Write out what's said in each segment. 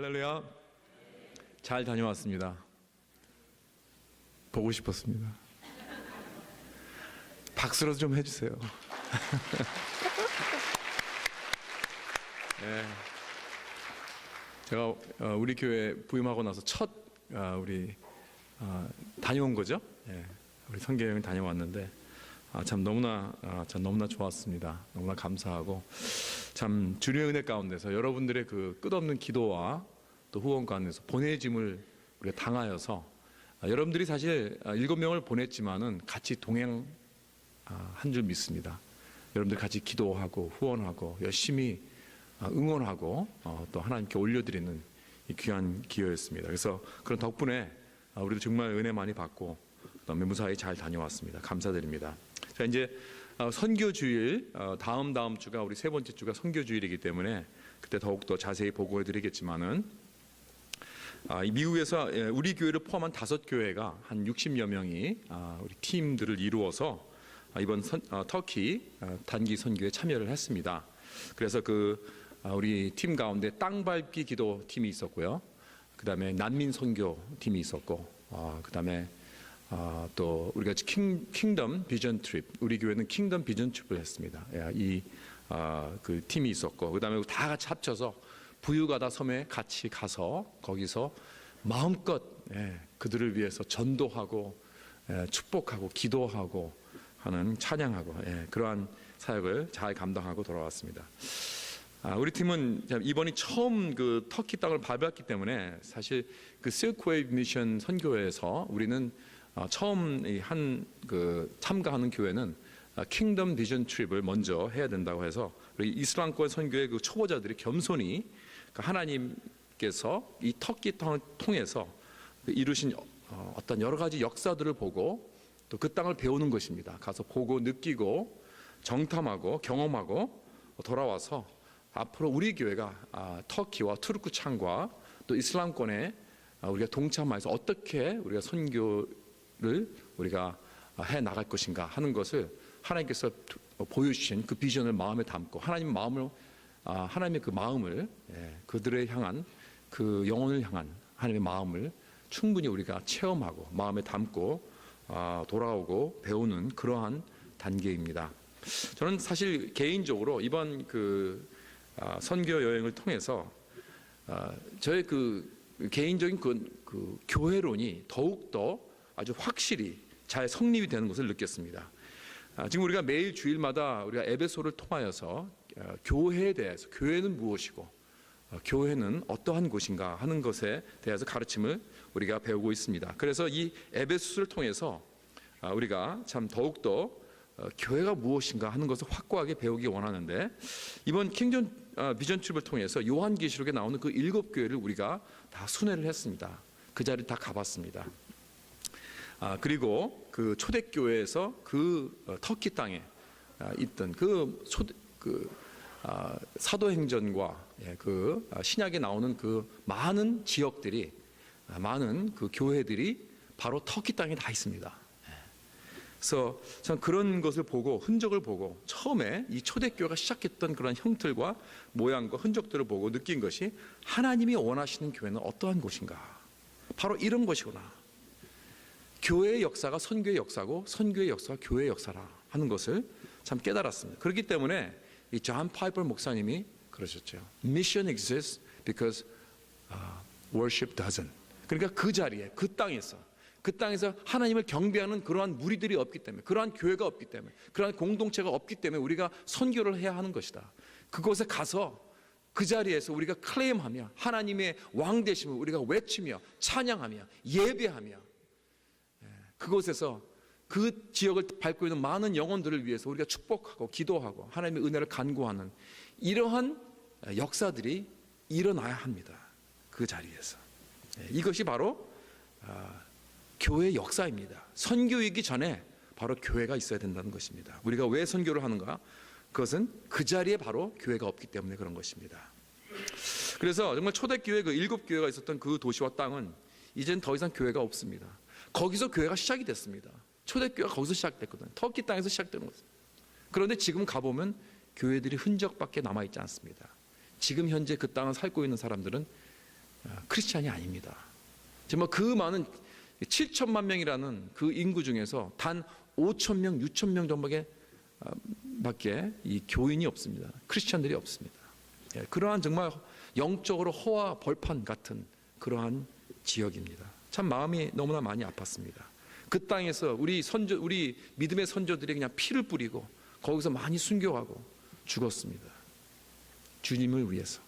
할렐루야. 잘 다녀왔습니다. 보고 싶었습니다. 박수라도 좀 해주세요. 네. 제가 우리 교회 부임하고 나서 첫 우리 다녀온 거죠. 네. 우리 선교 여행 다녀왔는데 참 너무나 좋았습니다. 너무나 감사하고 참 주님의 은혜 가운데서 여러분들의 그 끝없는 기도와 또 후원 가운데서 보내짐을 우리가 당하여서 여러분들이 사실 7명을 보냈지만은 같이 동행 한 줄 믿습니다. 여러분들 같이 기도하고 후원하고 열심히 응원하고 또 하나님께 올려드리는 이 귀한 기회였습니다. 그래서 그런 덕분에 우리도 정말 은혜 많이 받고 무사히 잘 다녀왔습니다. 감사드립니다. 자, 이제 선교주일 다음 주가 우리 세 번째 주가 선교주일이기 때문에 그때 더욱더 자세히 보고해드리겠지만은 미국에서 우리 교회를 포함한 5교회가 한 60여 명이 우리 팀들을 이루어서 이번 터키 단기 선교에 참여를 했습니다. 그래서 우리 팀 가운데 땅밟기 기도 팀이 있었고요. 그 다음에 난민 선교 팀이 있었고, 그 다음에 또 우리가 킹덤 비전 트립, 우리 교회는 킹덤 비전 트립을 했습니다. 그 팀이 있었고, 그 다음에 다 같이 합쳐서 부유가다 섬에 같이 가서 거기서 마음껏 그들을 위해서 전도하고 축복하고 기도하고 하는 찬양하고 그러한 사역을 잘 감당하고 돌아왔습니다. 우리 팀은 이번이 처음 그 터키 땅을 밟았기 때문에 사실 그 실크웨이브 미션 선교회에서 우리는 처음 참가하는 교회는 킹덤 비전 트립을 먼저 해야 된다고 해서 우리 이슬람권 선교의 그 초보자들이 겸손히 하나님께서 이 터키 땅을 통해서 이루신 어떤 여러 가지 역사들을 보고 또 그 땅을 배우는 것입니다. 가서 보고 느끼고 정탐하고 경험하고 돌아와서 앞으로 우리 교회가 터키와 투르크창과 또 이슬람권에 우리가 동참해서 어떻게 우리가 선교를 우리가 해 나갈 것인가 하는 것을 하나님께서 보여주신 그 비전을 마음에 담고 하나님의 그 마음을 그들을 향한 그 영혼을 향한 하나님의 마음을 충분히 우리가 체험하고 마음에 담고 돌아오고 배우는 그러한 단계입니다. 저는 사실 개인적으로 이번 선교 여행을 통해서 저의 개인적인 교회론이 더욱더 아주 확실히 잘 성립이 되는 것을 느꼈습니다. 지금 우리가 매일 주일마다 우리가 에베소를 통하여서 교회에 대해서 교회는 무엇이고 교회는 어떠한 곳인가 하는 것에 대해서 가르침을 우리가 배우고 있습니다. 그래서 이 에베소를 통해서 우리가 참 더욱더 교회가 무엇인가 하는 것을 확고하게 배우기 원하는데 이번 킹덤 비전 트립을 통해서 요한계시록에 나오는 그 7교회를 우리가 다 순회를 했습니다. 그 자리를 다 가봤습니다. 그리고 그 초대교회에서 터키 땅에 있던 사도행전과 신약에 나오는 많은 지역들이 많은 교회들이 바로 터키 땅에 다 있습니다. 그래서 저는 그런 것을 보고 흔적을 보고 처음에 이 초대교회가 시작했던 그런 형틀과 모양과 흔적들을 보고 느낀 것이 하나님이 원하시는 교회는 어떠한 곳인가, 바로 이런 것이구나. 교회의 역사가 선교의 역사고 선교의 역사가 교회의 역사라 하는 것을 참 깨달았습니다. 그렇기 때문에 이 존 파이퍼 목사님이 그러셨죠. Mission exists because worship doesn't. 그러니까 그 자리에 그 땅에서 하나님을 경배하는 그러한 무리들이 없기 때문에, 그러한 교회가 없기 때문에, 그러한 공동체가 없기 때문에 우리가 선교를 해야 하는 것이다. 그곳에 가서 그 자리에서 우리가 클레임하며 하나님의 왕 되심을 우리가 외치며 찬양하며 예배하며 그곳에서 그 지역을 밟고 있는 많은 영혼들을 위해서 우리가 축복하고 기도하고 하나님의 은혜를 간구하는 이러한 역사들이 일어나야 합니다. 그 자리에서. 이것이 바로 교회의 역사입니다. 선교이기 전에 바로 교회가 있어야 된다는 것입니다. 우리가 왜 선교를 하는가? 그것은 그 자리에 바로 교회가 없기 때문에 그런 것입니다. 그래서 정말 초대교회 7교회가 있었던 그 도시와 땅은 이제는 더 이상 교회가 없습니다. 거기서 교회가 시작이 됐습니다. 초대교회가 거기서 시작됐거든요. 터키 땅에서 시작된 것입니다. 그런데 지금 가보면 교회들이 흔적밖에 남아있지 않습니다. 지금 현재 그 땅을 살고 있는 사람들은 크리스찬이 아닙니다. 정말 그 많은 7천만 명이라는 그 인구 중에서 단 5천 명, 6천 명 정도밖에 이 교인이 없습니다. 크리스찬들이 없습니다. 그러한 정말 영적으로 허와 벌판 같은 그러한 지역입니다. 참 마음이 너무나 많이 아팠습니다. 그 땅에서 우리 믿음의 선조들이 그냥 피를 뿌리고 거기서 많이 순교하고 죽었습니다. 주님을 위해서.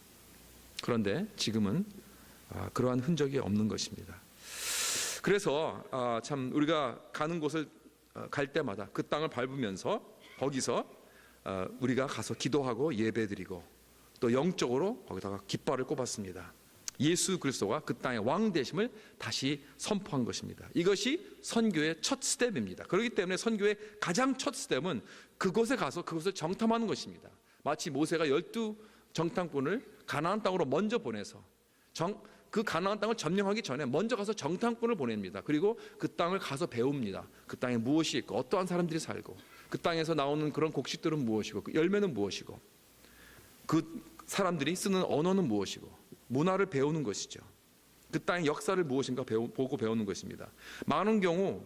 그런데 지금은 그러한 흔적이 없는 것입니다. 그래서 참 우리가 가는 곳을 갈 때마다 그 땅을 밟으면서 거기서 우리가 가서 기도하고 예배드리고 또 영적으로 거기다가 깃발을 꼽았습니다. 예수 그리스도가 그 땅의 왕 되심을 다시 선포한 것입니다. 이것이 선교의 첫 스텝입니다. 그렇기 때문에 선교의 가장 첫 스텝은 그곳에 가서 그것을 정탐하는 것입니다. 마치 모세가 12 정탐꾼을 가나안 땅으로 먼저 보내서 그 가나안 땅을 점령하기 전에 먼저 가서 정탐꾼을 보냅니다. 그리고 그 땅을 가서 배웁니다. 그 땅에 무엇이 있고 어떠한 사람들이 살고 그 땅에서 나오는 그런 곡식들은 무엇이고 그 열매는 무엇이고 그 사람들이 쓰는 언어는 무엇이고 문화를 배우는 것이죠. 그 땅의 역사를 무엇인가 보고 배우는 것입니다. 많은 경우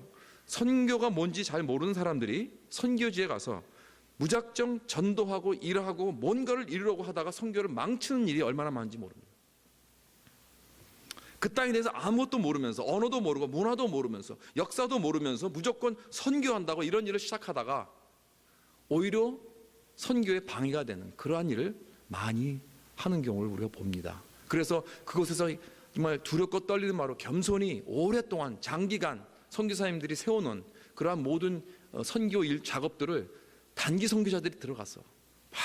선교가 뭔지 잘 모르는 사람들이 선교지에 가서 무작정 전도하고 일하고 뭔가를 이루려고 하다가 선교를 망치는 일이 얼마나 많은지 모릅니다. 그 땅에 대해서 아무것도 모르면서 언어도 모르고 문화도 모르면서 역사도 모르면서 무조건 선교한다고 이런 일을 시작하다가 오히려 선교에 방해가 되는 그러한 일을 많이 하는 경우를 우리가 봅니다. 그래서 그곳에서 정말 두렵고 떨리는 마로 겸손히 오랫동안 장기간 선교사님들이 세워놓은 그러한 모든 선교 일 작업들을 단기 선교자들이 들어가서 막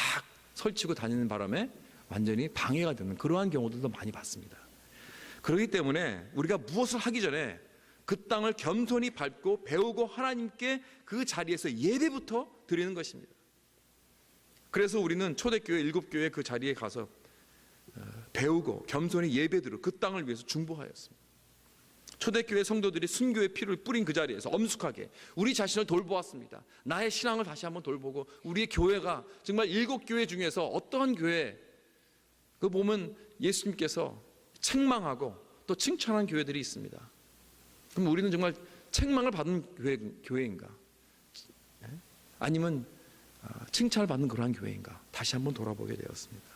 설치고 다니는 바람에 완전히 방해가 되는 그러한 경우들도 많이 봤습니다. 그렇기 때문에 우리가 무엇을 하기 전에 그 땅을 겸손히 밟고 배우고 하나님께 그 자리에서 예배부터 드리는 것입니다. 그래서 우리는 초대교회 7교회 그 자리에 가서 배우고 겸손히 예배드리고 그 땅을 위해서 중보하였습니다. 초대교회 성도들이 순교의 피를 뿌린 그 자리에서 엄숙하게 우리 자신을 돌보았습니다. 나의 신앙을 다시 한번 돌보고 우리의 교회가 정말 7교회 중에서 어떠한 교회 그 보면 예수님께서 책망하고 또 칭찬한 교회들이 있습니다. 그럼 우리는 정말 책망을 받은 교회인가? 아니면 칭찬을 받는 그러한 교회인가? 다시 한번 돌아보게 되었습니다.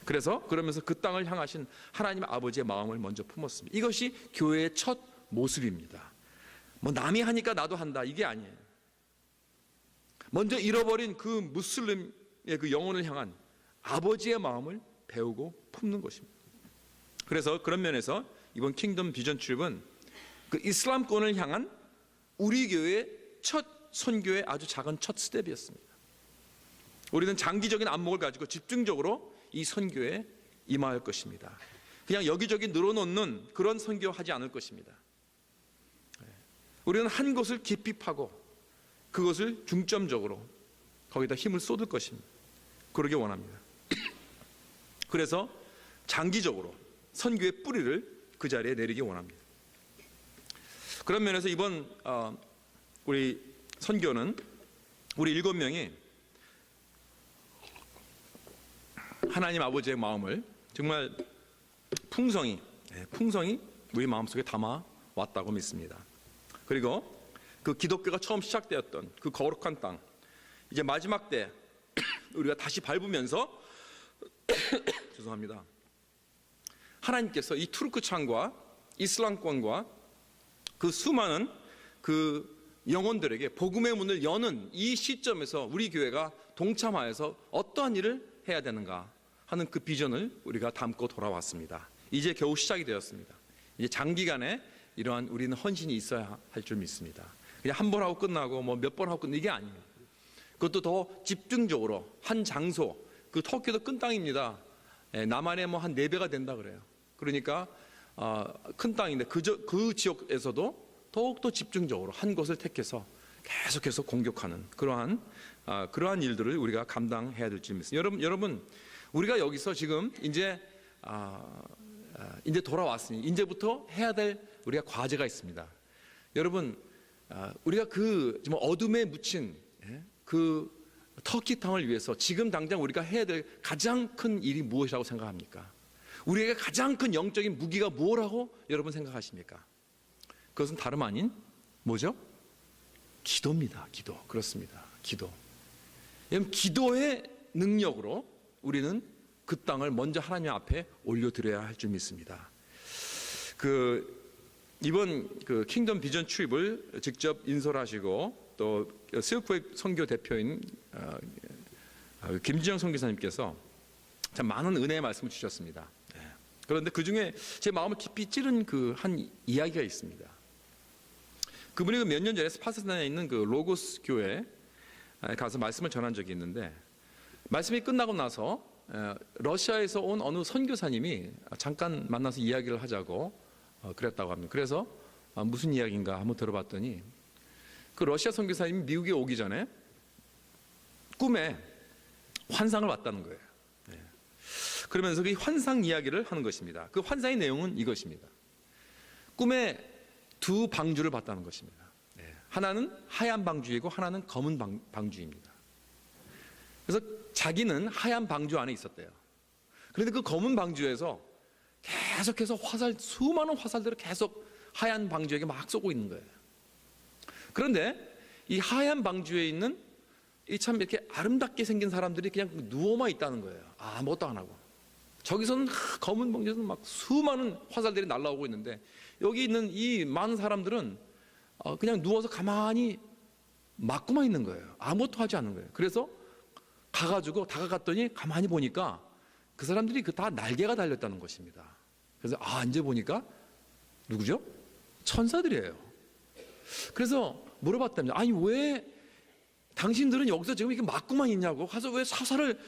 그러면서 그 땅을 향하신 하나님 아버지의 마음을 먼저 품었습니다. 이것이 교회의 첫 모습입니다. 뭐 남이 하니까 나도 한다 이게 아니에요. 먼저 잃어버린 그 무슬림의 그 영혼을 향한 아버지의 마음을 배우고 품는 것입니다. 그래서 그런 면에서 이번 킹덤 비전 트립은 그 이슬람권을 향한 우리 교회의 첫 선교의 아주 작은 첫 스텝이었습니다. 우리는 장기적인 안목을 가지고 집중적으로 이 선교에 임할 것입니다. 그냥 여기저기 늘어놓는 그런 선교하지 않을 것입니다. 우리는 한 곳을 깊이 파고 그것을 중점적으로 거기다 힘을 쏟을 것입니다. 그러기 원합니다. 그래서 장기적으로 선교의 뿌리를 그 자리에 내리기 원합니다. 그런 면에서 이번 우리 선교는 우리 7명이 하나님 아버지의 마음을 정말 풍성히 우리 마음속에 담아 왔다고 믿습니다. 그리고 그 기독교가 처음 시작되었던 그 거룩한 땅 이제 마지막 때 우리가 다시 밟으면서 죄송합니다. 하나님께서 이 투르크 창과 이슬람권과 그 수많은 그 영혼들에게 복음의 문을 여는 이 시점에서 우리 교회가 동참하여서 어떠한 일을 해야 되는가 하는 그 비전을 우리가 담고 돌아왔습니다. 이제 겨우 시작이 되었습니다. 이제 장기간에 이러한 우리는 헌신이 있어야 할 줄 믿습니다. 그냥 한 번 하고 끝나고 뭐 몇 번 하고 끝나는 게 아닙니다. 그것도 더 집중적으로 한 장소, 그 터키도 큰 땅입니다. 남한에 뭐 한 4배가 된다 그래요. 그러니까 큰 땅인데 그 지역에서도 더욱더 집중적으로 한 곳을 택해서 계속해서 공격하는 그러한 일들을 우리가 감당해야 될 줄 믿습니다. 여러분 우리가 여기서 지금 이제 돌아왔으니 이제부터 해야 될 우리가 과제가 있습니다. 여러분 우리가 그 어둠에 묻힌 그 터키 땅을 위해서 지금 당장 우리가 해야 될 가장 큰 일이 무엇이라고 생각합니까? 우리에게 가장 큰 영적인 무기가 뭐라고 여러분 생각하십니까? 그것은 다름 아닌 뭐죠? 기도입니다. 기도. 그렇습니다. 기도. 여러분, 기도의 능력으로 우리는 그 땅을 먼저 하나님 앞에 올려드려야 할 줄 믿습니다. 이번 킹덤 비전 출입을 직접 인솔하시고 또 세우프의 선교 대표인 김진영 선교사님께서 참 많은 은혜의 말씀을 주셨습니다. 그런데 그 중에 제 마음을 깊이 찌른 한 이야기가 있습니다. 그분이 몇 년 전에 스파르타에 있는 로고스 교회에 가서 말씀을 전한 적이 있는데, 말씀이 끝나고 나서 러시아에서 온 어느 선교사님이 잠깐 만나서 이야기를 하자고 그랬다고 합니다. 그래서 무슨 이야기인가 한번 들어봤더니, 그 러시아 선교사님이 미국에 오기 전에 꿈에 환상을 봤다는 거예요. 그러면서 그 환상 이야기를 하는 것입니다. 그 환상의 내용은 이것입니다. 꿈에 두 방주를 봤다는 것입니다. 하나는 하얀 방주이고 하나는 검은 방주입니다. 그래서 자기는 하얀 방주 안에 있었대요. 그런데 그 검은 방주에서 계속해서 수많은 화살들을 계속 하얀 방주에게 막 쏘고 있는 거예요. 그런데 이 하얀 방주에 있는 이 참 이렇게 아름답게 생긴 사람들이 그냥 누워만 있다는 거예요. 아무것도 안 하고. 저기서는 검은 방주에서는 막 수많은 화살들이 날아오고 있는데, 여기 있는 이 많은 사람들은 그냥 누워서 가만히 맞고만 있는 거예요. 아무것도 하지 않는 거예요. 그래서 가가지고 다가갔더니 가만히 보니까 그 사람들이 다 날개가 달렸다는 것입니다. 그래서 이제 보니까 누구죠? 천사들이에요. 그래서 물어봤답니다. 아니, 왜 당신들은 여기서 지금 이렇게 맞고만 있냐고, 가서 왜 사살을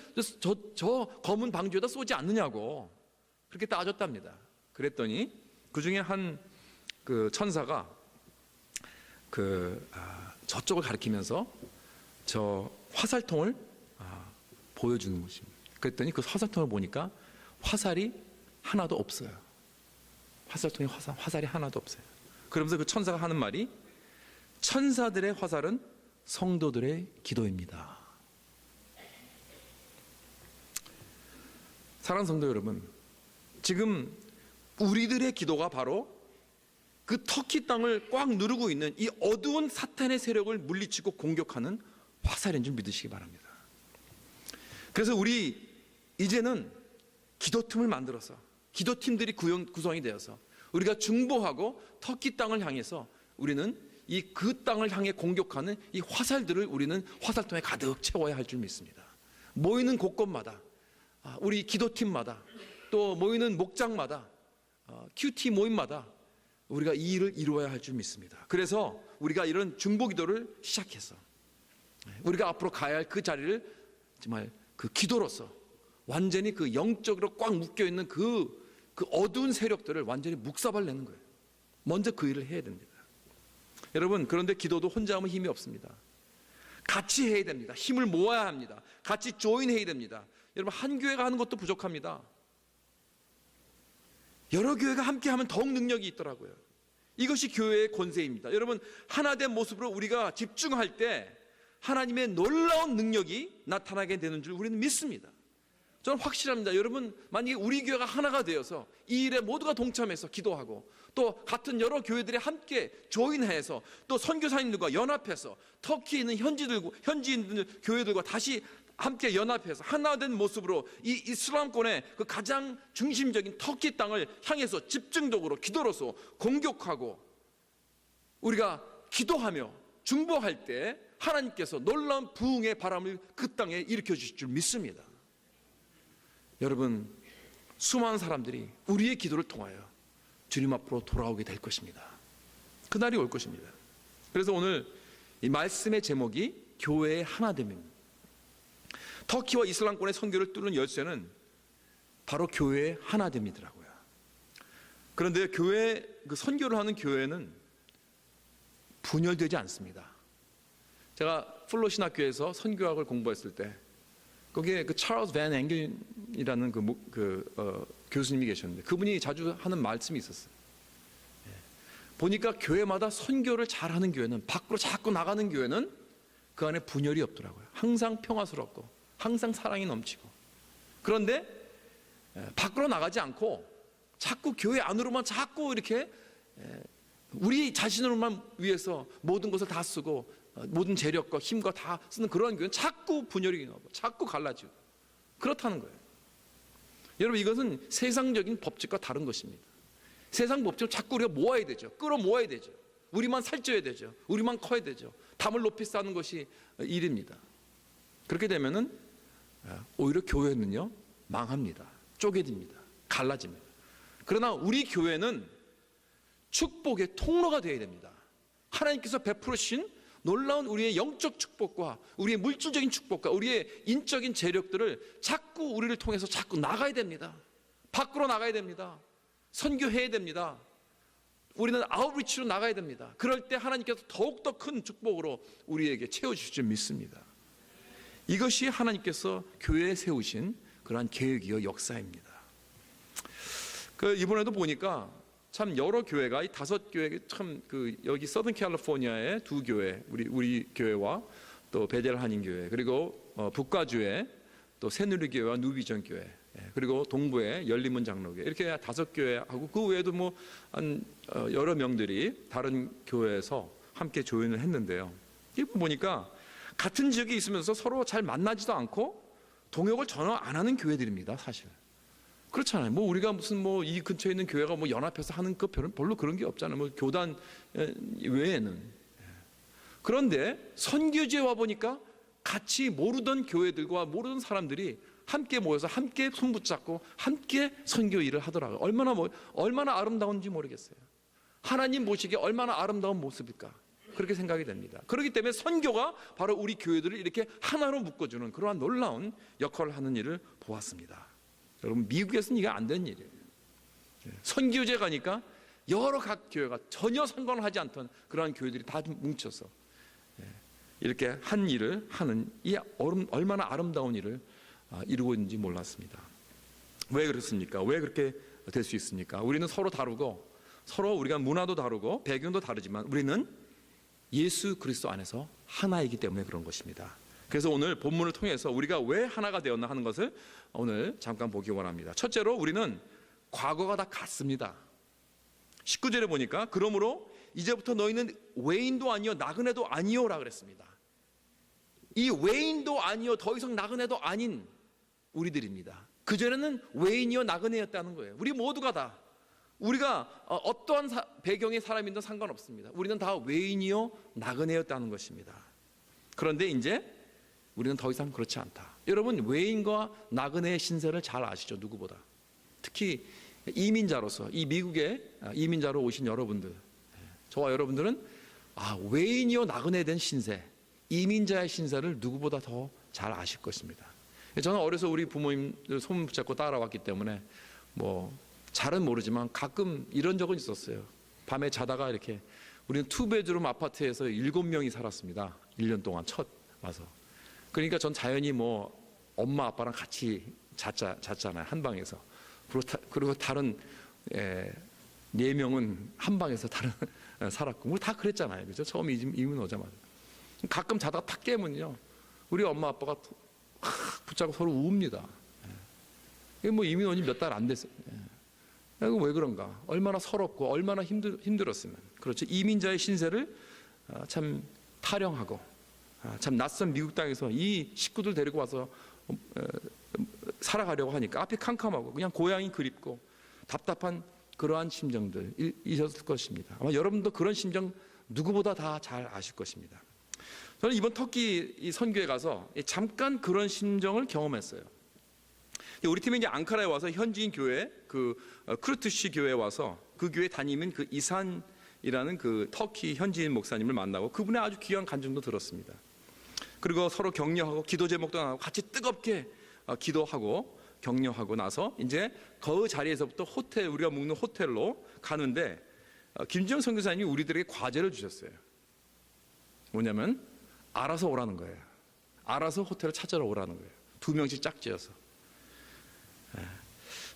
저 검은 방주에다 쏘지 않느냐고 그렇게 따졌답니다. 그랬더니 그 중에 한 천사가 저쪽을 가리키면서 저 화살통을 보여주는 것입니다. 그랬더니 그 화살통을 보니까 화살이 하나도 없어요. 화살통에 화살이 하나도 없어요. 그러면서 그 천사가 하는 말이, 천사들의 화살은 성도들의 기도입니다. 사랑하는 성도 여러분, 지금 우리들의 기도가 바로 그 터키 땅을 꽉 누르고 있는 이 어두운 사탄의 세력을 물리치고 공격하는 화살인 줄 믿으시기 바랍니다. 그래서 우리 이제는 기도팀을 만들어서, 기도팀들이 구성이 되어서 우리가 중보하고 터키 땅을 향해서 우리는 그 땅을 향해 공격하는 이 화살들을 우리는 화살통에 가득 채워야 할 줄 믿습니다. 모이는 곳곳마다, 우리 기도팀마다, 또 모이는 목장마다, 큐티 모임마다 우리가 이 일을 이루어야 할 줄 믿습니다. 그래서 우리가 이런 중보 기도를 시작해서 우리가 앞으로 가야 할 그 자리를 정말 그 기도로서 완전히 그 영적으로 꽉 묶여있는 그 어두운 세력들을 완전히 묵사발 내는 거예요. 먼저 그 일을 해야 됩니다. 여러분, 그런데 기도도 혼자 하면 힘이 없습니다. 같이 해야 됩니다. 힘을 모아야 합니다. 같이 조인해야 됩니다. 여러분, 한 교회가 하는 것도 부족합니다. 여러 교회가 함께 하면 더욱 능력이 있더라고요. 이것이 교회의 권세입니다. 여러분, 하나된 모습으로 우리가 집중할 때 하나님의 놀라운 능력이 나타나게 되는 줄 우리는 믿습니다. 저는 확실합니다. 여러분, 만약에 우리 교회가 하나가 되어서 이 일에 모두가 동참해서 기도하고, 또 같은 여러 교회들이 함께 조인해서, 또 선교사님들과 연합해서 터키에 있는 현지인들 교회들과 다시 함께 연합해서 하나된 모습으로 이 이슬람권의 그 가장 중심적인 터키 땅을 향해서 집중적으로 기도로서 공격하고, 우리가 기도하며 중보할 때 하나님께서 놀라운 부흥의 바람을 그 땅에 일으켜 주실 줄 믿습니다. 여러분, 수많은 사람들이 우리의 기도를 통하여 주님 앞으로 돌아오게 될 것입니다. 그날이 올 것입니다. 그래서 오늘 이 말씀의 제목이 교회의 하나됨입니다. 터키와 이슬람권의 선교를 뚫는 열쇠는 바로 교회의 하나됨이더라고요. 그런데 선교를 하는 교회는 분열되지 않습니다. 제가 플로 신학교에서 선교학을 공부했을 때 거기에 찰스 밴 앵글이라는 교수님이 계셨는데, 그분이 자주 하는 말씀이 있었어요. 보니까 교회마다 선교를 잘하는 교회는, 밖으로 자꾸 나가는 교회는 그 안에 분열이 없더라고요. 항상 평화스럽고 항상 사랑이 넘치고. 그런데 밖으로 나가지 않고 자꾸 교회 안으로만 자꾸 이렇게 우리 자신으로만 위해서 모든 것을 다 쓰고 모든 재력과 힘과 다 쓰는 그런 교회는 자꾸 분열이 나고 자꾸 갈라지고 그렇다는 거예요. 여러분, 이것은 세상적인 법칙과 다른 것입니다. 세상 법칙을 자꾸 우리가 모아야 되죠. 끌어모아야 되죠. 우리만 살쪄야 되죠. 우리만 커야 되죠. 담을 높이 쌓는 것이 일입니다. 그렇게 되면은 오히려 교회는요 망합니다. 쪼개집니다. 갈라집니다. 그러나 우리 교회는 축복의 통로가 되어야 됩니다. 하나님께서 베푸신 놀라운 우리의 영적 축복과 우리의 물질적인 축복과 우리의 인적인 재력들을 자꾸 우리를 통해서 자꾸 나가야 됩니다. 밖으로 나가야 됩니다. 선교해야 됩니다. 우리는 아웃리치로 나가야 됩니다. 그럴 때 하나님께서 더욱더 큰 축복으로 우리에게 채워주실 줄 믿습니다. 이것이 하나님께서 교회에 세우신 그러한 계획이요 역사입니다. 이번에도 보니까 참 여러 교회가 이 5교회 참 여기 서든 캘리포니아의 2교회 우리 교회와 또 베델 한인교회 그리고 북가주의 또 새누리교회와 누비전 교회 그리고 동부의 열린문 장로교회 이렇게 5교회하고 그 외에도 뭐 한 여러 명들이 다른 교회에서 함께 조인을 했는데요. 이거 보니까 같은 지역에 있으면서 서로 잘 만나지도 않고 동역을 전혀 안 하는 교회들입니다. 사실 그렇잖아요. 뭐 우리가 무슨 뭐 이 근처에 있는 교회가 뭐 연합해서 하는 거 별로 그런 게 없잖아요. 뭐 교단 외에는. 그런데 선교지에 와 보니까 같이 모르던 교회들과 모르던 사람들이 함께 모여서 함께 손 붙잡고 함께 선교 일을 하더라고요. 얼마나 아름다운지 모르겠어요. 하나님 보시기에 얼마나 아름다운 모습일까 그렇게 생각이 됩니다. 그렇기 때문에 선교가 바로 우리 교회들을 이렇게 하나로 묶어주는 그러한 놀라운 역할을 하는 일을 보았습니다. 여러분, 미국에서는 이게 안 되는 일이에요. 선교제 가니까 여러 각 교회가 전혀 상관을 하지 않던 그러한 교회들이 다 뭉쳐서 이렇게 한 일을 하는 이 얼마나 아름다운 일을 이루고 있는지 몰랐습니다. 왜 그렇습니까? 왜 그렇게 될 수 있습니까? 우리는 서로 다르고 서로 우리가 문화도 다르고 배경도 다르지만 우리는 예수 그리스도 안에서 하나이기 때문에 그런 것입니다. 그래서 오늘 본문을 통해서 우리가 왜 하나가 되었나 하는 것을 오늘 잠깐 보기 원합니다. 첫째로 우리는 과거가 다 같습니다. 19절에 보니까 그러므로 이제부터 너희는 외인도 아니요 나그네도 아니요라 그랬습니다. 이 외인도 아니요 더 이상 나그네도 아닌 우리들입니다. 그전에는 외인이요 나그네였다는 거예요. 우리 모두가 다 우리가 어떠한 배경의 사람이든 상관없습니다. 우리는 다 외인이요 나그네였다는 것입니다. 그런데 이제 우리는 더 이상 그렇지 않다. 여러분, 외인과 나그네의 신세를 잘 아시죠? 누구보다. 특히 이민자로서 이 미국에 이민자로 오신 여러분들, 저와 여러분들은 외인이요 나그네 된 신세, 이민자의 신세를 누구보다 더 잘 아실 것입니다. 저는 어려서 우리 부모님들 손 붙잡고 따라왔기 때문에 뭐 잘은 모르지만 가끔 이런 적은 있었어요. 밤에 자다가 이렇게 우리는 투베드룸 아파트에서 7명이 살았습니다. 1년 동안 첫 와서. 그러니까 전 자연히 뭐 엄마 아빠랑 같이 잤잖아요. 한 방에서. 그리고 다른 4명은 한 방에서 다른 살았고 우리 다 그랬잖아요. 그죠? 처음 이민 오자마자. 가끔 자다가 탁 깨면요. 우리 엄마 아빠가 붙잡고 서로 웁니다. 뭐 이민 온 지 몇 달 안 됐어요. 이거 왜 그런가? 얼마나 서럽고 얼마나 힘들었으면. 그렇죠. 이민자의 신세를 참 타령하고 참 낯선 미국 땅에서 이 식구들 데리고 와서 살아가려고 하니까 앞이 캄캄하고 그냥 고향이 그립고 답답한 그러한 심정들이셨을 것입니다. 아마 여러분도 그런 심정 누구보다 다 잘 아실 것입니다. 저는 이번 터키 이 선교에 가서 잠깐 그런 심정을 경험했어요. 우리 팀이 이제 앙카라에 와서 현지인 교회 크루트시 교회에 와서 그 교회 다니는 그 이산이라는 그 터키 현지인 목사님을 만나고 그분의 아주 귀한 간증도 들었습니다. 그리고 서로 격려하고 기도 제목도 나누고 같이 뜨겁게 기도하고 격려하고 나서 이제 그 자리에서부터 우리가 묵는 호텔로 가는데 김지영 선교사님이 우리들에게 과제를 주셨어요. 뭐냐면 알아서 오라는 거예요. 알아서 호텔을 찾으러 오라는 거예요. 2명씩 짝지어서.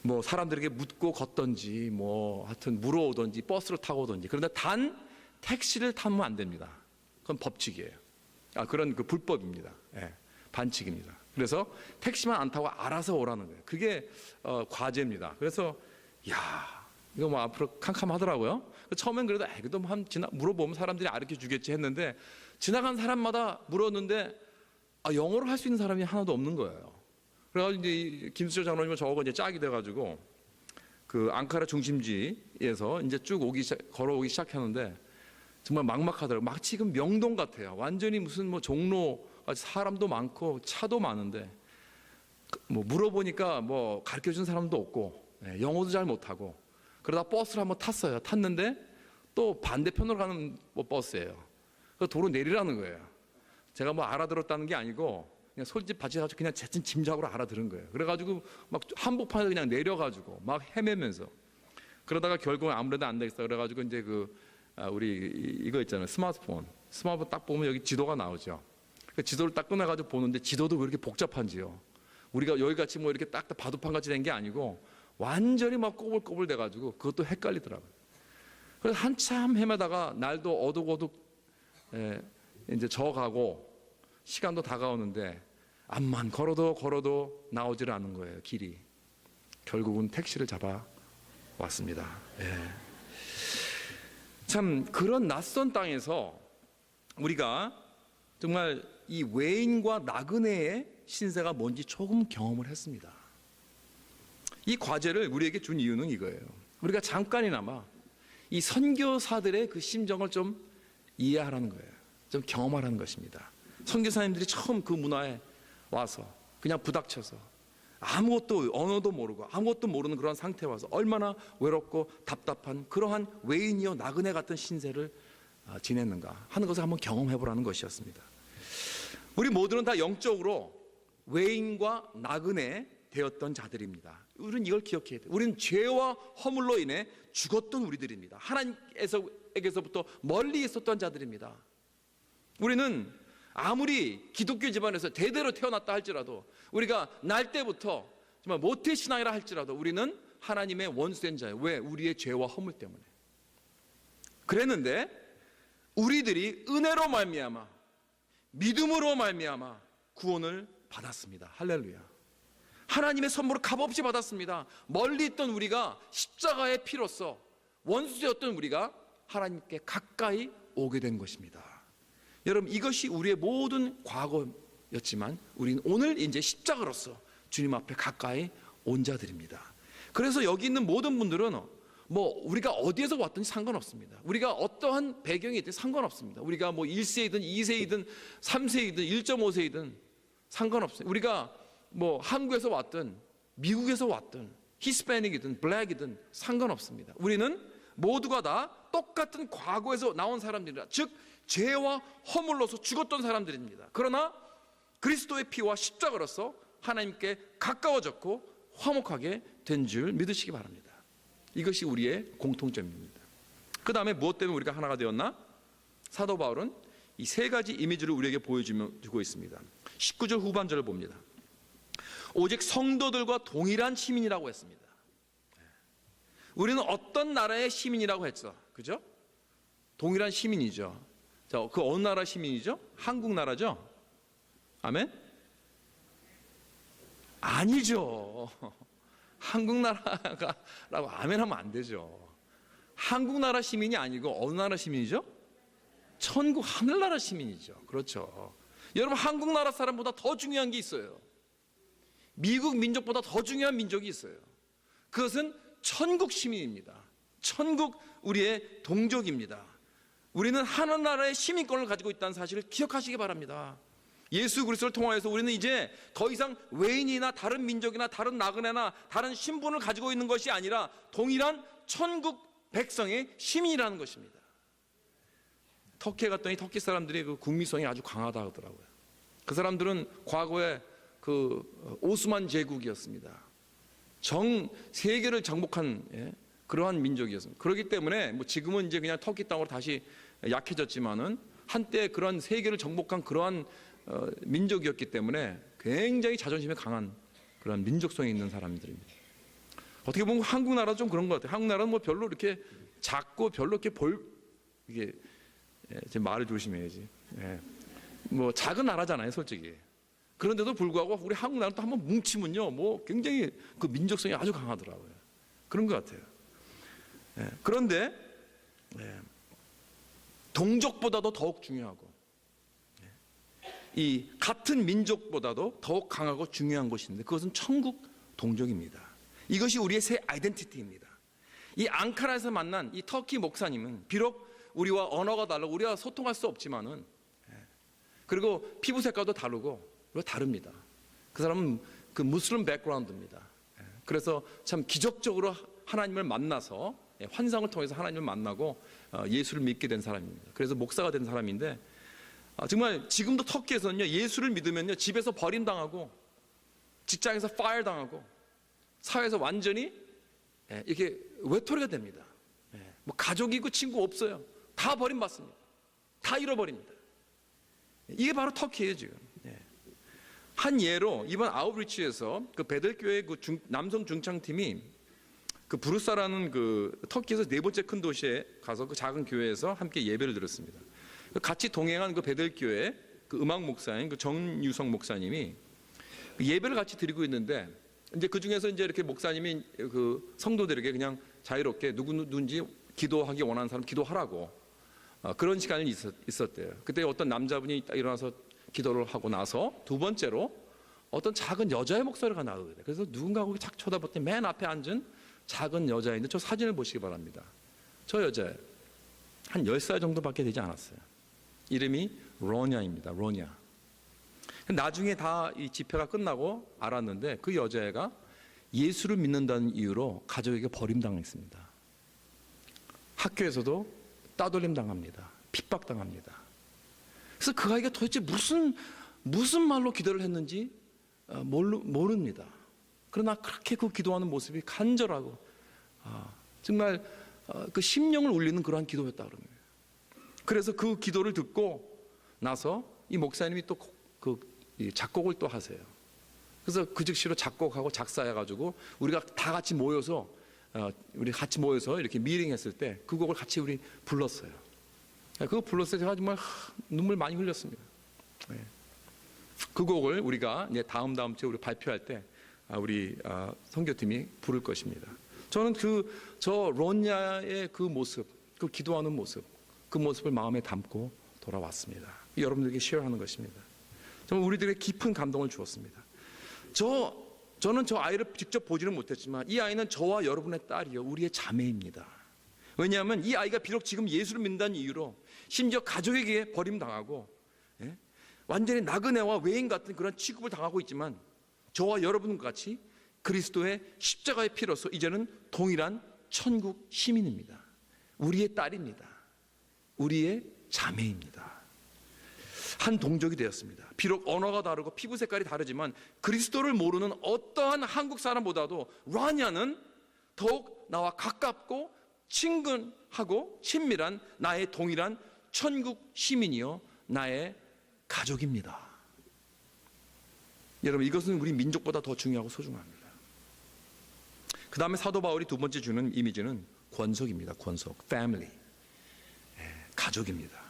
뭐 사람들에게 묻고 걷던지 뭐 하여튼 물어오던지 버스를 타고 오던지 그런데 단 택시를 타면 안 됩니다. 그건 법칙이에요. 그런 그 불법입니다. 반칙입니다. 그래서 택시만 안 타고 알아서 오라는 거예요. 그게 과제입니다. 그래서 이거 뭐 앞으로 캄캄하더라고요. 처음엔 그래도 그래도 물어보면 사람들이 알려 주겠지 했는데, 지나간 사람마다 물었는데 영어를 할 수 있는 사람이 하나도 없는 거예요. 그래가지고 이제 김수철 장로님은 저하고 이제 짝이 돼가지고 그 앙카라 중심지에서 이제 쭉 걸어오기 시작하는데, 정말 막막하더라고요. 마치 지금 명동 같아요. 완전히 무슨 뭐 종로, 사람도 많고 차도 많은데, 뭐 물어보니까 뭐 가르쳐 준 사람도 없고, 영어도 잘 못하고, 그러다 버스를 한번 탔어요. 탔는데 또 반대편으로 가는 버스예요. 그래서 도로 내리라는 거예요. 제가 뭐 알아들었다는 게 아니고 그냥 솔직 받쳐가지고 그냥 제친 짐작으로 알아들은 거예요. 그래가지고 막 한복판에서 그냥 내려가지고 막 헤매면서, 그러다가 결국은 아무래도 안 되겠어. 그래가지고 이제 우리 이거 있잖아요. 스마트폰 딱 보면 여기 지도가 나오죠. 그 지도를 딱 꺼내가지고 보는데, 지도도 왜 이렇게 복잡한지요. 우리가 여기 같이 뭐 이렇게 딱 바둑판 같이 된 게 아니고 완전히 막 꼬불꼬불 돼가지고 그것도 헷갈리더라고요. 그래서 한참 헤매다가 날도 어둑어둑 이제 져가고 시간도 다가오는데 암만 걸어도 나오질 않은 거예요, 길이. 결국은 택시를 잡아 왔습니다. 참 그런 낯선 땅에서 우리가 정말 이 외인과 나그네의 신세가 뭔지 조금 경험을 했습니다. 이 과제를 우리에게 준 이유는 이거예요. 우리가 잠깐이나마 이 선교사들의 그 심정을 좀 이해하라는 거예요. 좀 경험하라는 것입니다. 선교사님들이 처음 그 문화에 와서 그냥 부닥쳐서 아무것도, 언어도 모르고 아무것도 모르는 그런 상태에 와서 얼마나 외롭고 답답한 그러한 외인이요 나그네 같은 신세를 지냈는가 하는 것을 한번 경험해 보라는 것이었습니다. 우리 모두는 다 영적으로 외인과 나그네 되었던 자들입니다. 우리는 이걸 기억해야 돼요. 우리는 죄와 허물로 인해 죽었던 우리들입니다. 하나님에게서부터 멀리 있었던 자들입니다. 우리는 아무리 기독교 집안에서 대대로 태어났다 할지라도, 우리가 날 때부터 정말 모태신앙이라 할지라도 우리는 하나님의 원수된 자예요. 왜? 우리의 죄와 허물 때문에. 그랬는데 우리들이 은혜로 말미암아, 믿음으로 말미암아 구원을 받았습니다. 할렐루야. 하나님의 선물을 값없이 받았습니다. 멀리 있던 우리가 십자가의 피로써 원수되었던 우리가 하나님께 가까이 오게 된 것입니다. 여러분, 이것이 우리의 모든 과거였지만 우리는 오늘 이제 십자가로서 주님 앞에 가까이 온 자들입니다. 그래서 여기 있는 모든 분들은 뭐 우리가 어디에서 왔든지 상관없습니다. 우리가 어떠한 배경이 있든 상관없습니다. 우리가 뭐 1세이든 2세이든 3세이든 1.5세이든 상관없습니다. 우리가 뭐 한국에서 왔든 미국에서 왔든 히스패닉이든 블랙이든 상관없습니다. 우리는 모두가 다 똑같은 과거에서 나온 사람들이라, 즉 죄와 허물로서 죽었던 사람들입니다. 그러나 그리스도의 피와 십자가로서 하나님께 가까워졌고 화목하게 된 줄 믿으시기 바랍니다. 이것이 우리의 공통점입니다. 그 다음에 무엇 때문에 우리가 하나가 되었나? 사도 바울은 이 세 가지 이미지를 우리에게 보여주고 있습니다. 19절 후반절을 봅니다. 오직 성도들과 동일한 시민이라고 했습니다. 우리는 어떤 나라의 시민이라고 했죠? 그죠? 동일한 시민이죠. 자, 그 어느 나라 시민이죠? 한국 나라죠? 아멘? 아니죠. 한국 나라라고 아멘 하면 안 되죠. 한국 나라 시민이 아니고 어느 나라 시민이죠? 천국 하늘나라 시민이죠. 그렇죠. 여러분, 한국 나라 사람보다 더 중요한 게 있어요. 미국 민족보다 더 중요한 민족이 있어요. 그것은 천국 시민입니다. 천국 우리의 동족입니다. 우리는 하늘나라의 시민권을 가지고 있다는 사실을 기억하시기 바랍니다. 예수 그리스도를 통하여서 우리는 이제 더 이상 외인이나 다른 민족이나 다른 나그네나 다른 신분을 가지고 있는 것이 아니라 동일한 천국 백성의 시민이라는 것입니다. 터키에 갔더니 터키 사람들이 그 국민성이 아주 강하다 하더라고요. 그 사람들은 과거에 그 오스만 제국이었습니다. 전 세계를 정복한 그러한 민족이었습니다. 그렇기 때문에 뭐 지금은 이제 그냥 터키 땅으로 다시 약해졌지만은 한때 그런 세계를 정복한 그러한 민족이었기 때문에 굉장히 자존심이 강한 그런 민족성이 있는 사람들입니다. 어떻게 보면 한국 나라도 좀 그런 것 같아요. 한국 나라는 뭐 별로 이렇게 작고 별로 이렇게 이게 제 말을 조심해야지. 뭐 작은 나라잖아요, 솔직히. 그런데도 불구하고 우리 한국 나라도 한번 뭉치면요, 뭐 굉장히 그 민족성이 아주 강하더라고요. 그런 것 같아요. 그런데 동족보다도 더욱 중요하고 이 같은 민족보다도 더욱 강하고 중요한 것이 있는데 그것은 천국 동족입니다. 이것이 우리의 새 아이덴티티입니다. 이 앙카라에서 만난 이 터키 목사님은 비록 우리와 언어가 다르고 우리와 소통할 수 없지만은 그리고 피부 색깔도 다르고 다릅니다. 그 사람은 그 무슬림 백그라운드입니다. 그래서 참 기적적으로 하나님을 만나서 환상을 통해서 하나님을 만나고 예수를 믿게 된 사람입니다. 그래서 목사가 된 사람인데 정말 지금도 터키에서는요, 예수를 믿으면요 집에서 버림당하고 직장에서 파일 당하고 사회에서 완전히 이렇게 외톨이가 됩니다. 뭐 가족이고 친구 없어요. 다 버림받습니다. 다 잃어버립니다. 이게 바로 터키예요 지금. 한 예로 이번 아웃리치에서 그 베들교회 그 남성 중창팀이 그 부르사라는 그 터키에서 네 번째 큰 도시에 가서 그 작은 교회에서 함께 예배를 드렸습니다. 같이 동행한 그 베들교회 그 음악 목사인 그 정유성 목사님이 예배를 같이 드리고 있는데 이제 그 중에서 이제 이렇게 목사님이 그 성도들에게 그냥 자유롭게 누구든지 기도하기 원하는 사람 기도하라고 그런 시간이 있었대요. 그때 어떤 남자분이 일어나서 기도를 하고 나서 두 번째로 어떤 작은 여자의 목소리가 나오거든요. 그래서 누군가 거기 착 쳐다봤더니 맨 앞에 앉은 작은 여자인데 저 사진을 보시기 바랍니다. 저 여자 한 10살 정도밖에 되지 않았어요. 이름이 로냐입니다. 로냐. 나중에 다 이 집회가 끝나고 알았는데 그 여자애가 예수를 믿는다는 이유로 가족에게 버림당했습니다. 학교에서도 따돌림 당합니다. 핍박당합니다. 그래서 그 아이가 도대체 무슨 말로 기도를 했는지 모릅니다. 그러나 그렇게 그 기도하는 모습이 간절하고 정말 그 심령을 울리는 그러한 기도였다 그럽니다. 그래서 그 기도를 듣고 나서 이 목사님이 또 그 작곡을 또 하세요. 그래서 그 즉시로 작곡하고 작사해가지고 우리가 다 같이 모여서 이렇게 미팅했을 때 그 곡을 같이 우리 불렀어요. 그거 불렀을 때 제가 정말 눈물 많이 흘렸습니다. 그 곡을 우리가 이제 다음 주에 우리 발표할 때 우리 선교팀이 부를 것입니다. 저는 저 론야의 그 모습, 그 기도하는 모습, 그 모습을 마음에 담고 돌아왔습니다. 여러분들에게 쉐어하는 것입니다. 정말 우리들의 깊은 감동을 주었습니다. 저는 저 아이를 직접 보지는 못했지만 이 아이는 저와 여러분의 딸이요, 우리의 자매입니다. 왜냐하면 이 아이가 비록 지금 예수를 믿는다는 이유로 심지어 가족에게 버림당하고 완전히 나그네와 외인 같은 그런 취급을 당하고 있지만 저와 여러분과 같이 그리스도의 십자가의 피로서 이제는 동일한 천국 시민입니다. 우리의 딸입니다. 우리의 자매입니다. 한 동족이 되었습니다. 비록 언어가 다르고 피부 색깔이 다르지만 그리스도를 모르는 어떠한 한국 사람보다도 라냐는 더욱 나와 가깝고 친근하고 친밀한 나의 동일한 천국 시민이요 나의 가족입니다. 여러분, 이것은 우리 민족보다 더 중요하고 소중합니다. 그 다음에 사도 바울이 두 번째 주는 이미지는 권속입니다. 권속, family, 가족입니다.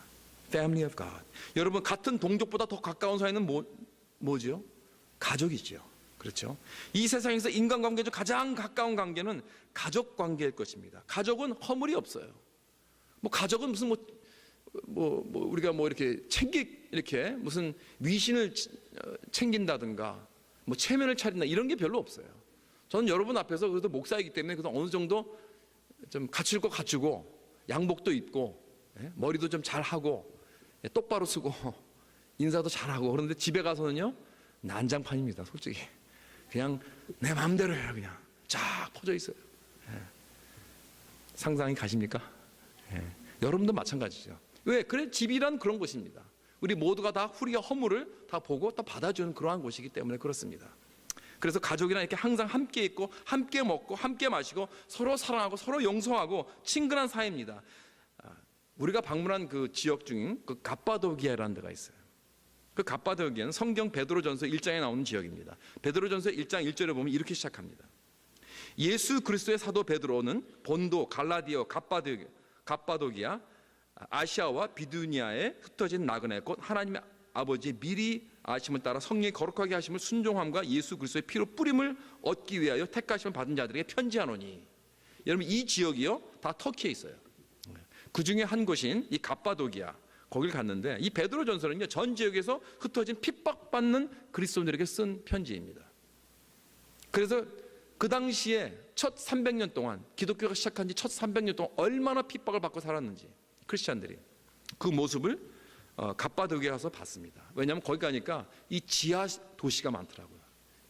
Family of God. 여러분, 같은 동족보다 더 가까운 사이는 뭐죠? 가족이죠. 그렇죠? 이 세상에서 인간관계 중 가장 가까운 관계는 가족 관계일 것입니다. 가족은 허물이 없어요. 뭐 가족은 무슨 우리가 이렇게 무슨 위신을 챙긴다든가 뭐 체면을 차린다 이런 게 별로 없어요. 저는 여러분 앞에서 그래도 목사이기 때문에 그래서 어느 정도 좀 갖출 거 갖추고 양복도 입고 머리도 좀 잘하고 똑바로 쓰고 인사도 잘하고 그런데 집에 가서는요 난장판입니다. 솔직히 그냥 내 마음대로 해요. 그냥 쫙 퍼져 있어요. 상상이 가십니까? 여러분도 마찬가지죠. 왜? 그래, 집이란 그런 곳입니다. 우리 모두가 다 우리의 허물을 다 보고 또 받아주는 그러한 곳이기 때문에 그렇습니다. 그래서 가족이란 이렇게 항상 함께 있고 함께 먹고 함께 마시고 서로 사랑하고 서로 용서하고 친근한 사이입니다. 우리가 방문한 그 지역 중인 그 갑바도기아라는 데가 있어요. 그 갑바도기아는 성경 베드로전서 1장에 나오는 지역입니다. 베드로전서 1장 1절에 보면 이렇게 시작합니다. 예수 그리스도의 사도 베드로는 본도, 갈라디아, 갑바도기아, 아시아와 비두니아에 흩어진 나그네 곧 하나님의 아버지의 미리 아심을 따라 성령의 거룩하게 하심을 순종함과 예수 그리스도의 피로 뿌림을 얻기 위하여 택하심을 받은 자들에게 편지하노니. 여러분, 이 지역이요 다 터키에 있어요. 그 중에 한 곳인 이 갑바도기아, 거길 갔는데 이 베드로전서는요 전 지역에서 흩어진 핍박받는 그리스도인들에게 쓴 편지입니다. 그래서 그 당시에 첫 300년 동안, 기독교가 시작한 지 첫 300년 동안 얼마나 핍박을 받고 살았는지 크리스찬들이 그 모습을 갑바도기에 가서 봤습니다. 왜냐하면 거기 가니까 이 지하 도시가 많더라고요.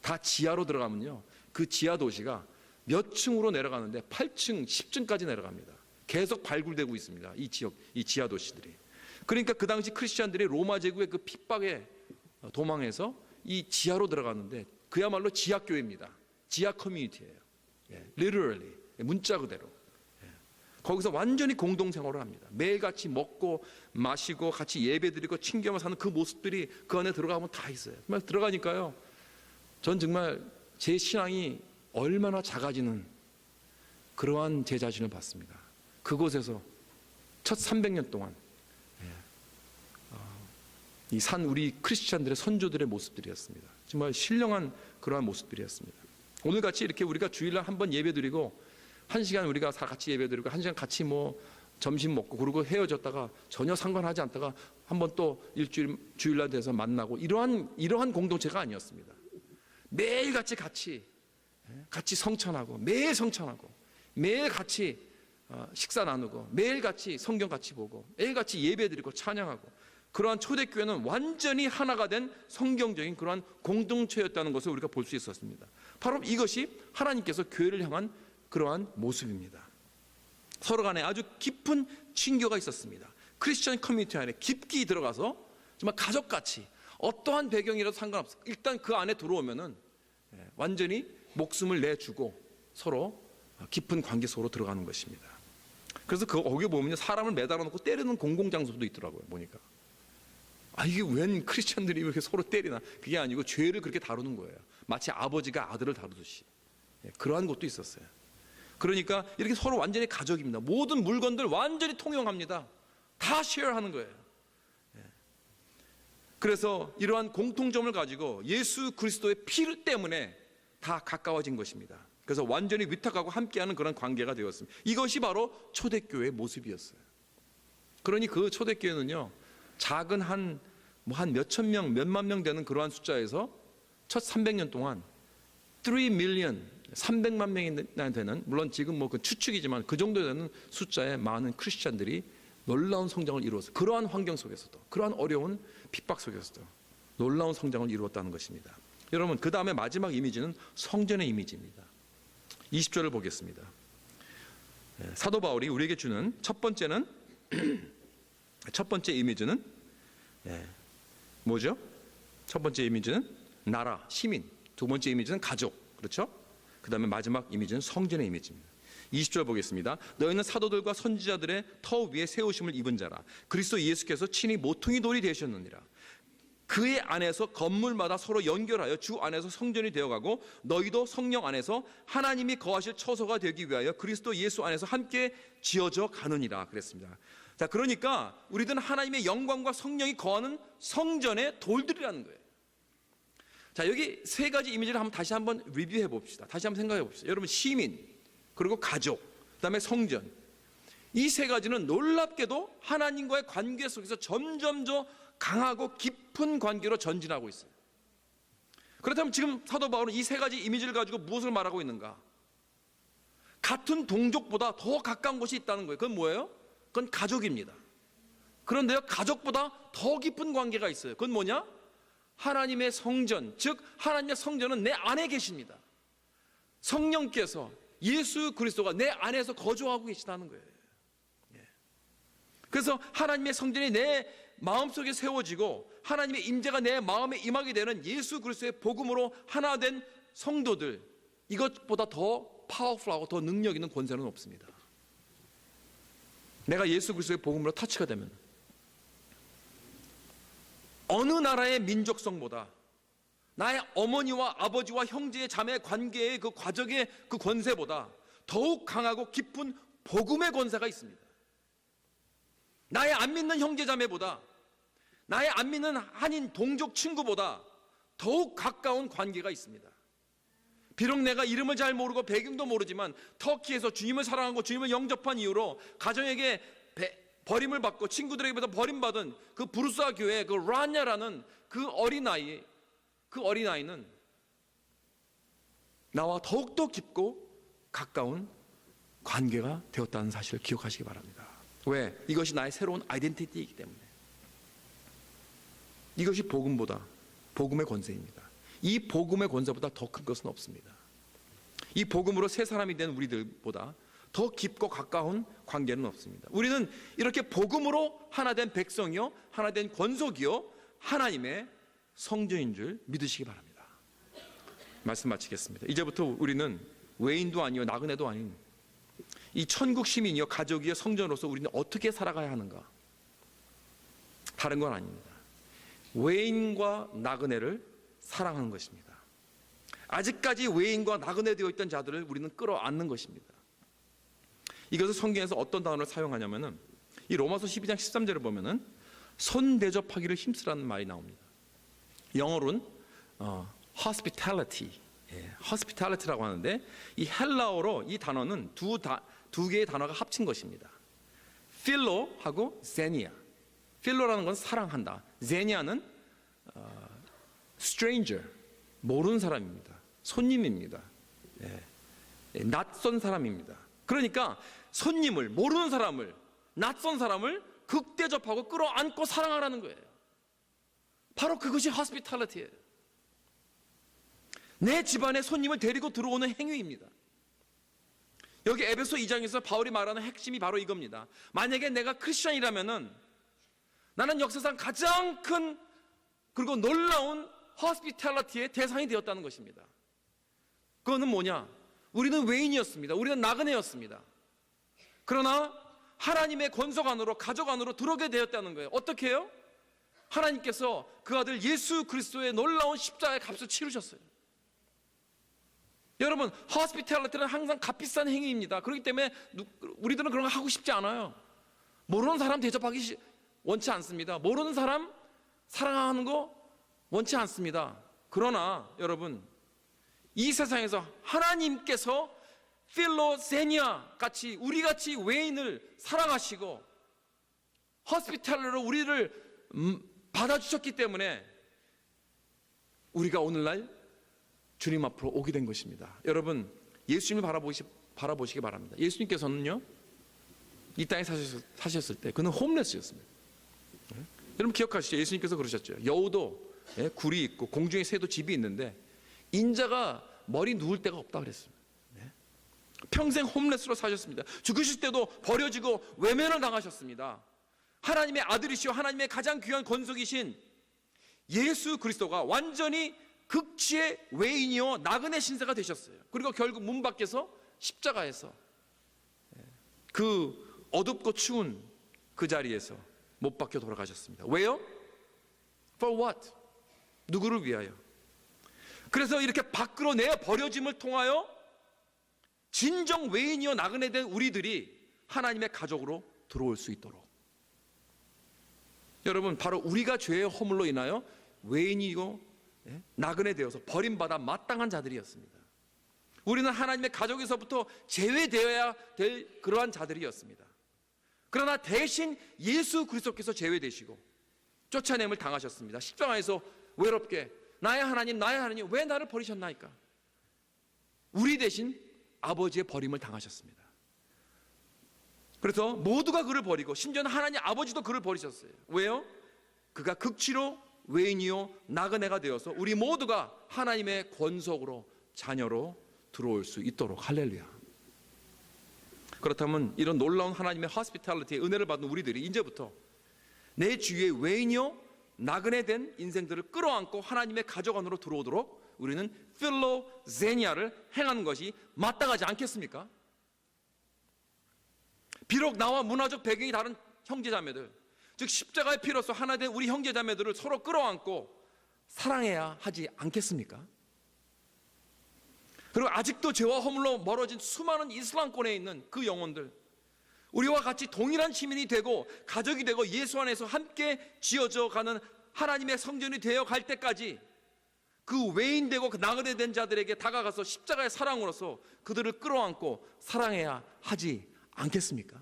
다 지하로 들어가면요 그 지하 도시가 몇 층으로 내려가는데 8층, 10층까지 내려갑니다. 계속 발굴되고 있습니다. 이 지역, 이 지하 도시들이. 그러니까 그 당시 크리스찬들이 로마 제국의 그 핍박에 도망해서 이 지하로 들어갔는데 그야말로 지하 교회입니다. 지하 커뮤니티예요. literally, 문자 그대로. 거기서 완전히 공동생활을 합니다. 매일 같이 먹고 마시고 같이 예배드리고 친교하며 사는 그 모습들이 그 안에 들어가면 다 있어요. 정말 들어가니까요 전 정말 제 신앙이 얼마나 작아지는 그러한 제 자신을 봤습니다. 그곳에서 첫 300년 동안 이 산 우리 크리스찬들의 선조들의 모습들이었습니다. 정말 신령한 그러한 모습들이었습니다. 오늘 같이 이렇게 우리가 주일날 한번 예배드리고 1시간 우리가 다 같이 예배드리고 1시간 같이 뭐 점심 먹고 그러고 헤어졌다가 전혀 상관하지 않다가 한번 또 주일날 돼서 만나고 이러한 공동체가 아니었습니다. 매일 같이 성찬하고 매일 성찬하고 매일 같이 식사 나누고 매일 같이 성경 같이 보고 매일 같이 예배드리고 찬양하고 그러한 초대교회는 완전히 하나가 된 성경적인 그러한 공동체였다는 것을 우리가 볼 수 있었습니다. 바로 이것이 하나님께서 교회를 향한 그러한 모습입니다. 서로 간에 아주 깊은 친교가 있었습니다. 크리스천 커뮤니티 안에 깊이 들어가서 정말 가족같이 어떠한 배경이라도 상관없어요. 일단 그 안에 들어오면은 완전히 목숨을 내주고 서로 깊은 관계 속으로 들어가는 것입니다. 그래서 거기 보면 사람을 매달아 놓고 때리는 공공장소도 있더라고요. 보니까 이게 웬 크리스천들이 이렇게 서로 때리나. 그게 아니고 죄를 그렇게 다루는 거예요. 마치 아버지가 아들을 다루듯이. 그러한 것도 있었어요. 그러니까 이렇게 서로 완전히 가족입니다. 모든 물건들 완전히 통용합니다. 다 쉐어하는 거예요. 그래서 이러한 공통점을 가지고 예수 그리스도의 피 때문에 다 가까워진 것입니다. 그래서 완전히 위탁하고 함께하는 그런 관계가 되었습니다. 이것이 바로 초대교회의 모습이었어요. 그러니 그 초대교회는요 작은 한 몇천 명, 몇만 명 되는 그러한 숫자에서 첫 300년 동안 3 밀리언, 300만 명이나 되는, 물론 지금 뭐 그 추측이지만 그 정도 되는 숫자의 많은 크리스찬들이 놀라운 성장을 이루었어요. 그러한 환경 속에서도, 그러한 어려운 핍박 속에서도 놀라운 성장을 이루었다는 것입니다. 여러분, 그 다음에 마지막 이미지는 성전의 이미지입니다. 20절을 보겠습니다. 사도 바울이 우리에게 주는 첫 번째 이미지는 뭐죠? 첫 번째 이미지는 나라, 시민. 두 번째 이미지는 가족. 그렇죠? 그 다음에 마지막 이미지는 성전의 이미지입니다. 20절 보겠습니다. 너희는 사도들과 선지자들의 터 위에 세우심을 입은 자라. 그리스도 예수께서 친히 모퉁이 돌이 되셨느니라. 그의 안에서 건물마다 서로 연결하여 주 안에서 성전이 되어가고 너희도 성령 안에서 하나님이 거하실 처소가 되기 위하여 그리스도 예수 안에서 함께 지어져 가느니라 그랬습니다. 자, 그러니까 우리들은 하나님의 영광과 성령이 거하는 성전의 돌들이라는 거예요. 자, 여기 세 가지 이미지를 다시 한번 리뷰해 봅시다. 다시 한번 생각해 봅시다. 여러분, 시민, 그리고 가족, 그 다음에 성전. 이 세 가지는 놀랍게도 하나님과의 관계 속에서 점점 더 강하고 깊은 관계로 전진하고 있어요. 그렇다면 지금 사도 바울은 이 세 가지 이미지를 가지고 무엇을 말하고 있는가? 같은 동족보다 더 가까운 곳이 있다는 거예요. 그건 뭐예요? 그건 가족입니다. 그런데요, 가족보다 더 깊은 관계가 있어요. 그건 뭐냐? 하나님의 성전, 즉 하나님의 성전은 내 안에 계십니다. 성령께서, 예수 그리스도가 내 안에서 거주하고 계시다는 거예요. 그래서 하나님의 성전이 내 마음속에 세워지고 하나님의 임재가 내 마음에 임하게 되는 예수 그리스도의 복음으로 하나 된 성도들, 이것보다 더 파워풀하고 더 능력 있는 권세는 없습니다. 내가 예수 그리스도의 복음으로 터치가 되면 어느 나라의 민족성보다 나의 어머니와 아버지와 형제의 자매의 관계의 그 과정의 그 권세보다 더욱 강하고 깊은 복음의 권세가 있습니다. 나의 안 믿는 형제 자매보다 나의 안 믿는 한인 동족 친구보다 더욱 가까운 관계가 있습니다. 비록 내가 이름을 잘 모르고 배경도 모르지만 터키에서 주님을 사랑하고 주님을 영접한 이후로 가정에게 버림을 받고 친구들에게부터 버림받은 그 부르스아 교회 그 라냐라는 그 어린아이는 나와 더욱더 깊고 가까운 관계가 되었다는 사실을 기억하시기 바랍니다. 왜? 이것이 나의 새로운 아이덴티티이기 때문에. 이것이 복음의 권세입니다. 이 복음의 권세보다 더 큰 것은 없습니다. 이 복음으로 새 사람이 된 우리들보다 더 깊고 가까운 관계는 없습니다. 우리는 이렇게 복음으로 하나 된 백성이요, 하나 된 권속이요, 하나님의 성전인 줄 믿으시기 바랍니다. 말씀 마치겠습니다. 이제부터 우리는 외인도 아니요 나그네도 아닌 이 천국 시민이요 가족이요 성전으로서 우리는 어떻게 살아가야 하는가? 다른 건 아닙니다. 외인과 나그네를 사랑하는 것입니다. 아직까지 외인과 나그네 되어 있던 자들을 우리는 끌어안는 것입니다. 이것을 성경에서 어떤 단어를 사용하냐면은 이 로마서 12장 13절을 보면은 손 대접하기를 힘쓰라는 말이 나옵니다. 영어로는 hospitality, hospitality라고 하는데 이 헬라어로 이 단어는 두 개의 단어가 합친 것입니다. 필로하고 제니아. 필로라는 건 사랑한다. 제니아는 stranger, 모르는 사람입니다. 손님입니다. 낯선 사람입니다. 그러니까 손님을, 모르는 사람을, 낯선 사람을 극대접하고 끌어안고 사랑하라는 거예요. 바로 그것이 hospitality예요. 내 집안에 손님을 데리고 들어오는 행위입니다. 여기 에베소 2장에서 바울이 말하는 핵심이 바로 이겁니다. 만약에 내가 크리스천이라면은 나는 역사상 가장 큰 그리고 놀라운 hospitality의 대상이 되었다는 것입니다. 그거는 뭐냐? 우리는 외인이었습니다. 우리는 나그네였습니다. 그러나 하나님의 권속 안으로, 가족 안으로 들어오게 되었다는 거예요. 어떻게 해요? 하나님께서 그 아들 예수 그리스도의 놀라운 십자가의 값을 치르셨어요. 여러분, hospitality는 항상 값비싼 행위입니다. 그렇기 때문에 우리들은 그런 거 하고 싶지 않아요. 모르는 사람 대접하기 원치 않습니다. 모르는 사람 사랑하는 거 원치 않습니다. 그러나 여러분, 이 세상에서 하나님께서 필로제니아 같이 우리같이 외인을 사랑하시고 호스피탈리로 우리를 받아주셨기 때문에 우리가 오늘날 주님 앞으로 오게 된 것입니다. 여러분, 예수님을 바라보시기 바랍니다. 예수님께서는요, 이 땅에 사셨을 때 그는 홈레스였습니다. 여러분 기억하시죠? 예수님께서 그러셨죠. 여우도 굴이 있고 공중에 새도 집이 있는데 인자가 머리 누울 데가 없다 그랬습니다. 평생 홈레스로 사셨습니다. 죽으실 때도 버려지고 외면을 당하셨습니다. 하나님의 아들이시오 하나님의 가장 귀한 권속이신 예수 그리스도가 완전히 극치의 외인이요 나그네 신세가 되셨어요. 그리고 결국 문 밖에서 십자가에서 그 어둡고 추운 그 자리에서 못 박혀 돌아가셨습니다. 왜요? For what? 누구를 위하여? 그래서 이렇게 밖으로 내어 버려짐을 통하여 진정 외인이요 나그네 된 우리들이 하나님의 가족으로 들어올 수 있도록. 여러분, 바로 우리가 죄의 허물로 인하여 외인이고 나그네 되어서 버림받아 마땅한 자들이었습니다. 우리는 하나님의 가족에서부터 제외되어야 될 그러한 자들이었습니다. 그러나 대신 예수 그리스도께서 제외되시고 쫓아냄을 당하셨습니다. 십자가에서 외롭게 나의 하나님 왜 나를 버리셨나이까? 우리 대신 아버지의 버림을 당하셨습니다. 그래서 모두가 그를 버리고 심지어는 하나님 아버지도 그를 버리셨어요. 왜요? 그가 극치로 외인이요 나그네가 되어서 우리 모두가 하나님의 권속으로 자녀로 들어올 수 있도록. 할렐루야. 그렇다면 이런 놀라운 하나님의 호스피탈리티의 은혜를 받은 우리들이 이제부터 내 주위에 외인이요 나그네 된 인생들을 끌어안고 하나님의 가족 안으로 들어오도록 우리는 필로제니아를 행하는 것이 마땅하지 않겠습니까? 비록 나와 문화적 배경이 다른 형제자매들, 즉 십자가의 피로써 하나 된 우리 형제자매들을 서로 끌어안고 사랑해야 하지 않겠습니까? 그리고 아직도 죄와 허물로 멀어진 수많은 이슬람권에 있는 그 영혼들, 우리와 같이 동일한 시민이 되고 가족이 되고 예수 안에서 함께 지어져 가는 하나님의 성전이 되어 갈 때까지 그 외인되고 그 나그네된 자들에게 다가가서 십자가의 사랑으로서 그들을 끌어안고 사랑해야 하지 않겠습니까?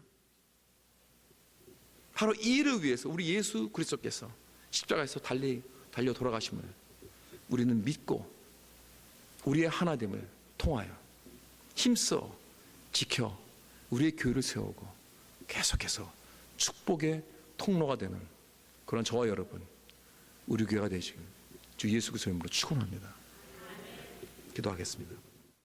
바로 이 일을 위해서 우리 예수 그리스도께서 십자가에서 달려 돌아가심을 우리는 믿고 우리의 하나됨을 통하여 힘써 지켜 우리의 교회를 세우고 계속해서 축복의 통로가 되는 그런 저와 여러분, 우리 교회가 되시길 주 예수 그리스도의 이름으로 축원합니다. 기도하겠습니다.